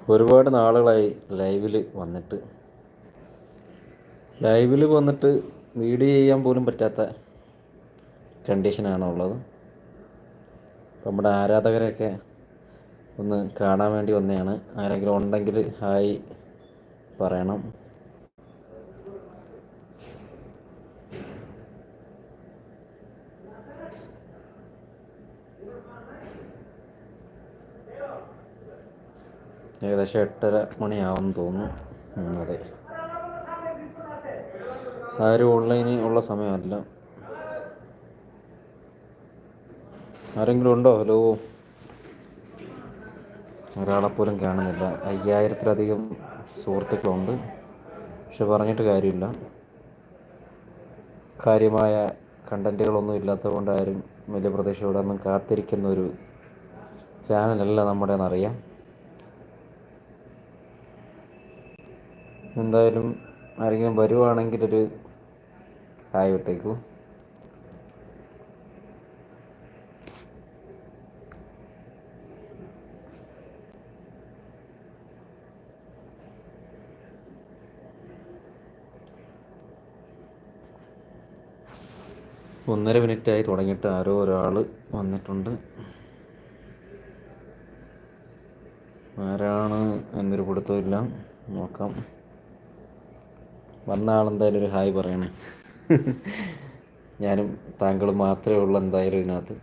ഒരുപാട് നാളുകളായി ലൈവിൽ വന്നിട്ട് വീഡിയോ ചെയ്യാൻ പോലും പറ്റാത്ത കണ്ടീഷനാണുള്ളത്. നമ്മുടെ ആരാധകരെയൊക്കെ ഒന്ന് കാണാൻ വേണ്ടി വന്നതാണ്. ആരെങ്കിലും ഉണ്ടെങ്കിൽ ഹായ് പറയണം. ഏകദേശം 8:30 മണിയാവുമെന്ന് തോന്നുന്നു. അതെ, ആരും ഓൺലൈനിൽ ഉള്ള സമയമല്ല. ആരെങ്കിലും ഉണ്ടോ? ഹലോ, ഒരാളെപ്പോലും കാണുന്നില്ല. 5000-ത്തിലധികം സുഹൃത്തുക്കളുണ്ട്, പക്ഷെ പറഞ്ഞിട്ട് കാര്യമില്ല. കാര്യമായ കണ്ടൻറ്റുകളൊന്നും ഇല്ലാത്തത് കൊണ്ട് ആരും വലിയ പ്രതീക്ഷയോടെ ഒന്നും കാത്തിരിക്കുന്ന ഒരു ചാനലല്ല നമ്മുടേതെന്നറിയാം. എന്തായാലും ആരെങ്കിലും വരുവാണെങ്കിലൊരു ഹായ് വിട്ടേക്കൂ. ഒന്നര മിനിറ്റായി തുടങ്ങിയിട്ട് ആരോ ഒരാൾ വന്നിട്ടുണ്ട്. ആരാണ് എന്നൊരു പിടുത്തമില്ല. നോക്കാം. വന്ന ആളെന്തായാലും ഒരു ഹായ് പറയണേ. ഞാനും താങ്കളും മാത്രമേ ഉള്ളൂ എന്തായാലും ഇതിനകത്ത്.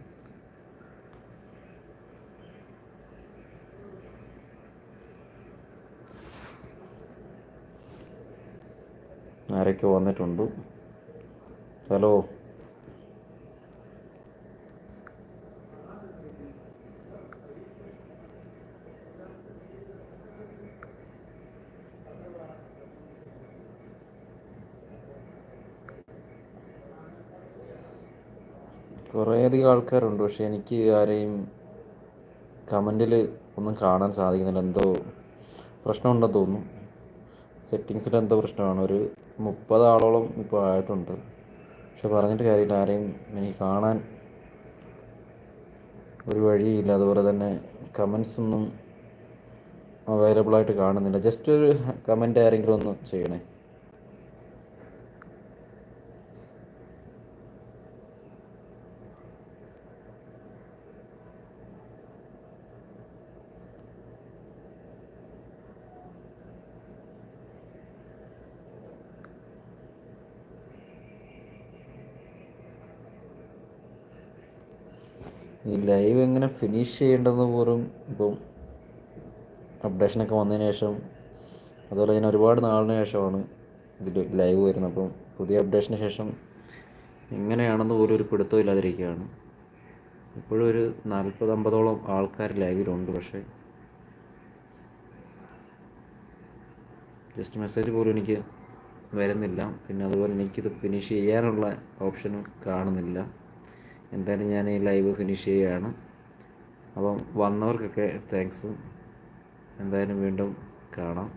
ആരൊക്കെ വന്നിട്ടുണ്ട്? ഹലോ, കുറേയധികം ആൾക്കാരുണ്ട്, പക്ഷെ എനിക്ക് ആരെയും കമൻറ്റിൽ ഒന്നും കാണാൻ സാധിക്കുന്നില്ല. എന്തോ പ്രശ്നമുണ്ടെന്ന് തോന്നുന്നു. സെറ്റിങ്സിൽ എന്തോ പ്രശ്നമാണ്. ഒരു 30 ആളോളം ഇപ്പോൾ ആയിട്ടുണ്ട്, പക്ഷെ പറഞ്ഞിട്ട് കാര്യമില്ല. ആരെയും എനിക്ക് കാണാൻ ഒരു വഴിയില്ല. അതുപോലെ തന്നെ കമൻസ് ഒന്നും അവൈലബിളായിട്ട് കാണുന്നില്ല. ജസ്റ്റ് ഒരു കമൻറ്റ് ആരെങ്കിലും ഒന്ന് ചെയ്യണേ. ഈ ലൈവ് എങ്ങനെ ഫിനിഷ് ചെയ്യേണ്ടതെന്ന് പോലും ഇപ്പം അപ്ഡേഷനൊക്കെ വന്നതിന് ശേഷം, അതുപോലെ തന്നെ ഒരുപാട് നാളിന് ശേഷമാണ് ഇതിൽ ലൈവ് വരുന്നത്. അപ്പം പുതിയ അപ്ഡേഷന് ശേഷം എങ്ങനെയാണെന്ന് പോലും ഒരു പിടുത്തം ഇല്ലാതിരിക്കുകയാണ്. ഇപ്പോഴും ഒരു 40-50ഓളം ആൾക്കാർ ലൈവിലുണ്ട്, പക്ഷേ ജസ്റ്റ് മെസ്സേജ് പോലും എനിക്ക് വരുന്നില്ല. പിന്നെ അതുപോലെ എനിക്കിത് ഫിനിഷ് ചെയ്യാനുള്ള ഓപ്ഷനും കാണുന്നില്ല. എന്തായാലും ഞാൻ ഈ ലൈവ് ഫിനിഷ് ചെയ്യുകയാണ്. അപ്പം വന്നവർക്കൊക്കെ താങ്ക്സ്. എന്തായാലും വീണ്ടും കാണാം.